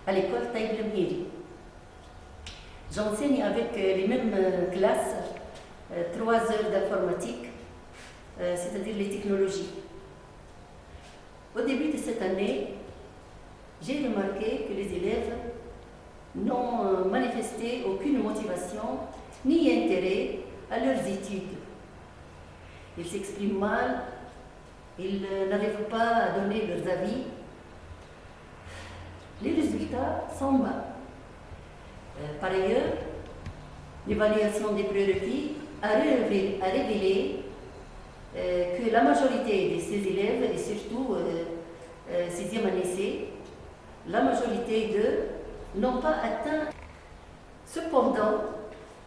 à l'école Taïb Lemhiri. J'enseigne avec les mêmes classes 3 heures d'informatique, c'est-à-dire les technologies. Au début de cette année, j'ai remarqué que les élèves n'ont manifesté aucune motivation ni intérêt à leurs études. Ils s'expriment mal, ils n'arrivent pas à donner leurs avis. Les résultats sont bas. Par ailleurs, l'évaluation des prérequis a révélé que la majorité de ces élèves, et surtout 6e année C, la majorité d'eux n'ont pas atteint. Cependant,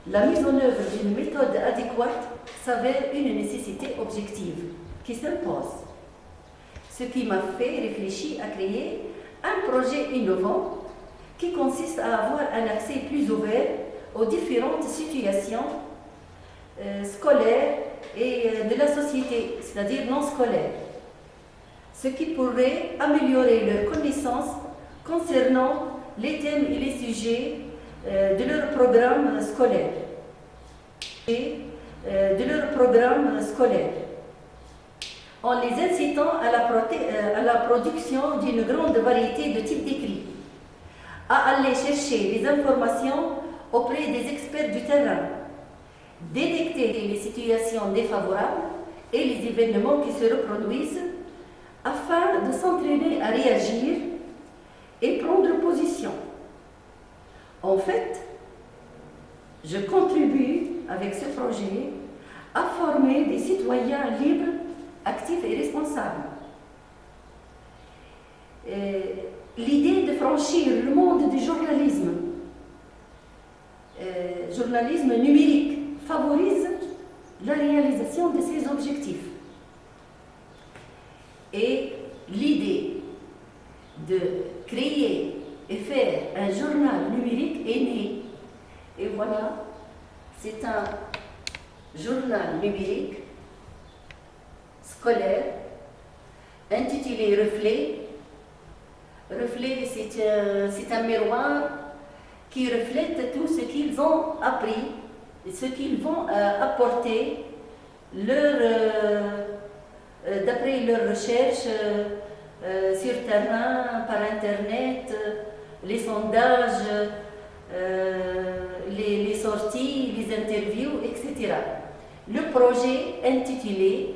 la mise en œuvre d'une méthode adéquate s'avère une nécessité objective qui s'impose. Ce qui m'a fait réfléchir à créer un projet innovant qui consiste à avoir un accès plus ouvert aux différentes situations scolaires et de la société, c'est-à-dire non scolaires, ce qui pourrait améliorer leurs connaissances concernant les thèmes et les sujets de leur programme scolaire. En les incitant à la production d'une grande variété de types d'écrits, à aller chercher des informations auprès des experts du terrain, détecter les situations défavorables et les événements qui se reproduisent afin de s'entraîner à réagir et prendre position. En fait, je contribue avec ce projet à former des citoyens libres, actifs et responsables. L'idée de franchir le monde du journalisme numérique, favorise la réalisation de ces objectifs. Et l'idée de créer et faire un journal numérique est née. Et voilà, c'est un journal numérique scolaire intitulé Reflet. Reflet, c'est un miroir qui reflète tout ce qu'ils ont appris et ce qu'ils vont apporter d'après leurs recherches sur terrain, par internet, les sondages, les sorties, les interviews, etc. Le projet intitulé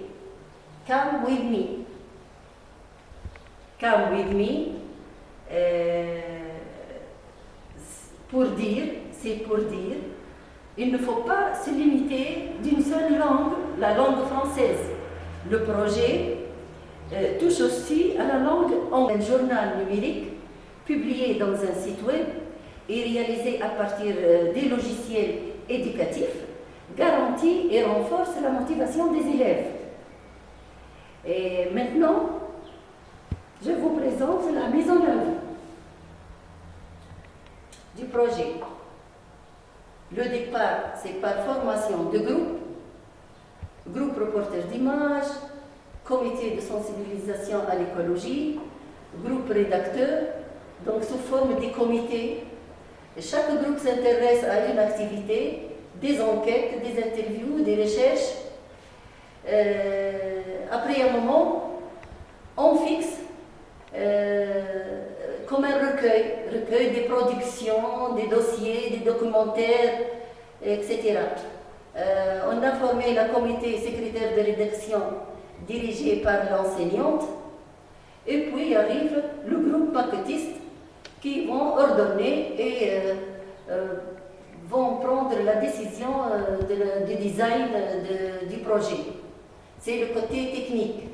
Come With Me. Come With Me, c'est pour dire, il ne faut pas se limiter d'une seule langue, la langue française. Le projet touche aussi à la langue anglaise. Un journal numérique publié dans un site web et réalisé à partir des logiciels éducatifs garantit et renforce la motivation des élèves. Et maintenant, je vous présente la mise en œuvre du projet. Le départ, c'est par formation de groupe reporter d'images, comité de sensibilisation à l'écologie, groupe rédacteur, donc sous forme des comités. Chaque groupe s'intéresse à une activité, des enquêtes, des interviews, des recherches. Après un moment, on fixe comme un recueil des productions, des dossiers, des documentaires, etc. On a formé le comité secrétaire de rédaction dirigé par l'enseignante, et puis arrive le groupe maquettiste qui vont ordonner et vont prendre la décision du design du projet. C'est le côté technique.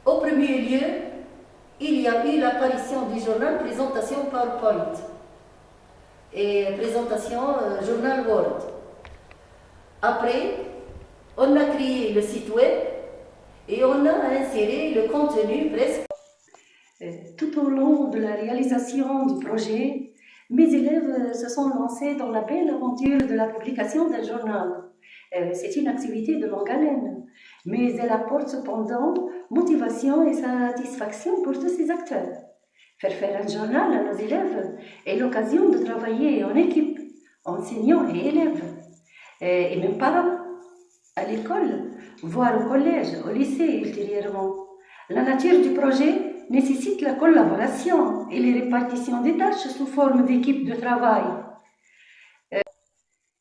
Au premier lieu, il y a eu l'apparition du journal présentation PowerPoint et présentation journal Word. Après, on a créé le site web et on a inséré le contenu presque. Tout au long de la réalisation du projet, mes élèves se sont lancés dans la belle aventure de la publication d'un journal. C'est une activité de longue haleine, mais elle apporte cependant motivation et satisfaction pour tous ces acteurs. Faire un journal à nos élèves est l'occasion de travailler en équipe, enseignants et élèves, et même parents, à l'école, voire au collège, au lycée ultérieurement. La nature du projet nécessite la collaboration et les répartitions des tâches sous forme d'équipe de travail.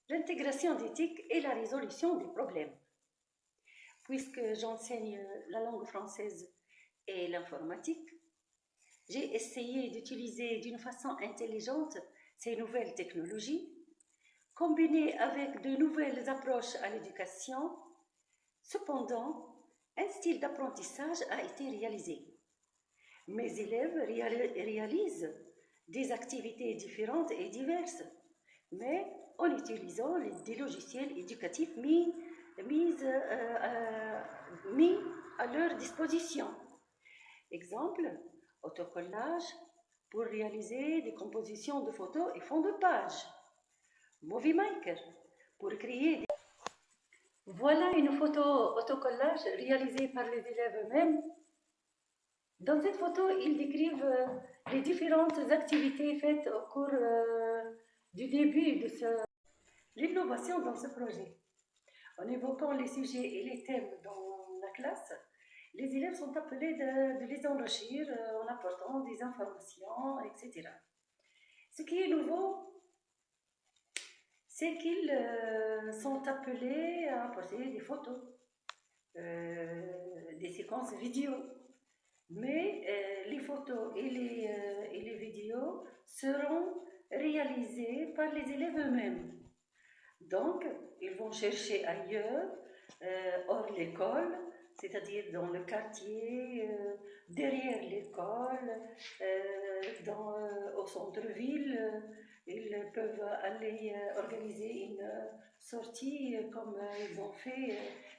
L'intégration d'éthique et la résolution des problèmes. Puisque j'enseigne la langue française et l'informatique, j'ai essayé d'utiliser d'une façon intelligente ces nouvelles technologies, combinées avec de nouvelles approches à l'éducation. Cependant, un style d'apprentissage a été réalisé. Mes élèves réalisent des activités différentes et diverses, mais en utilisant des logiciels éducatifs mis à leur disposition. Exemple, autocollage pour réaliser des compositions de photos et fonds de page. Movie Maker pour créer des... Voilà une photo autocollage réalisée par les élèves eux-mêmes. Dans cette photo, ils décrivent les différentes activités faites au cours du début de l'innovation dans ce projet. En évoquant les sujets et les thèmes dans la classe, les élèves sont appelés de les enrichir en apportant des informations, etc. Ce qui est nouveau, c'est qu'ils sont appelés à apporter des photos, des séquences vidéo. Mais les photos et les vidéos seront réalisées par les élèves eux-mêmes. Donc, ils vont chercher ailleurs, hors l'école, c'est-à-dire dans le quartier, derrière l'école, au centre-ville. Ils peuvent aller organiser une sortie comme ils ont fait,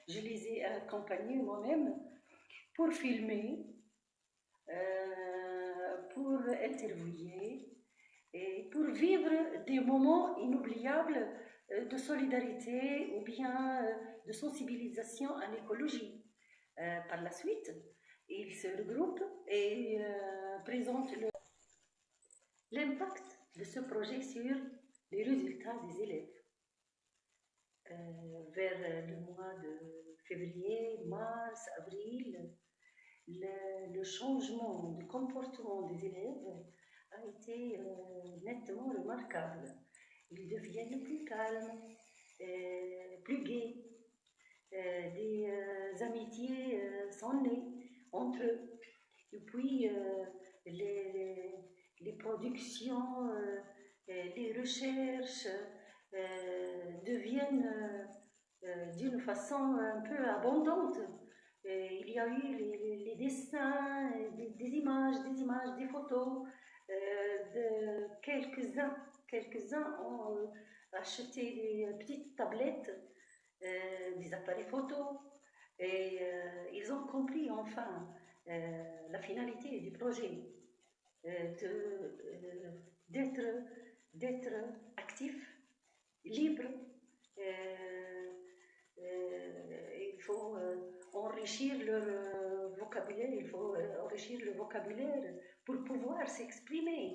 je les ai accompagnés moi-même, pour filmer, pour interviewer et pour vivre des moments inoubliables de solidarité ou bien de sensibilisation à l'écologie. Par la suite, ils se regroupent et présentent l'impact de ce projet sur les résultats des élèves. Vers le mois de février, mars, avril, le changement de comportement des élèves a été nettement remarquable. Ils deviennent plus calmes, plus gais, des amitiés sont nées entre eux. Et puis les productions, les recherches deviennent d'une façon un peu abondante. Il y a eu les dessins, des images, des photos. Quelques-uns ont acheté des petites tablettes, des appareils photo, et ils ont compris enfin la finalité du projet, d'être actif, libre. Il faut enrichir leur vocabulaire, il faut enrichir le vocabulaire pour pouvoir s'exprimer.